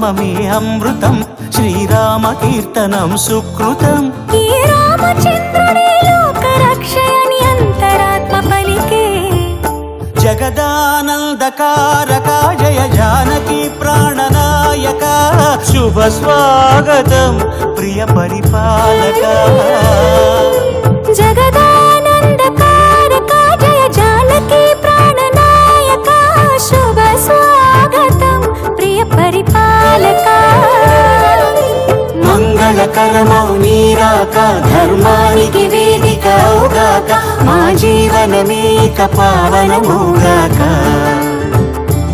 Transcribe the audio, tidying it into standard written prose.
నామమే అమృతం, శ్రీరామ కీర్తనం సుకృతం. ఈ రామచంద్రుడే లోక రక్షయని అంతరాత్మ పలికే. జగదానందకారక జయ జానకి ప్రాణనాయక, శుభ స్వాగతం ప్రియ పరిపాలక. జగదానందకారక జయ జానకి ప్రాణనాయక, శుభ స్వాగతం ప్రియ పరిపాలక. మంగళకరమౌ నీరాక, ధర్మానికి వేదిక అవుగాక, మా జీవనమేక పావనమౌగాక.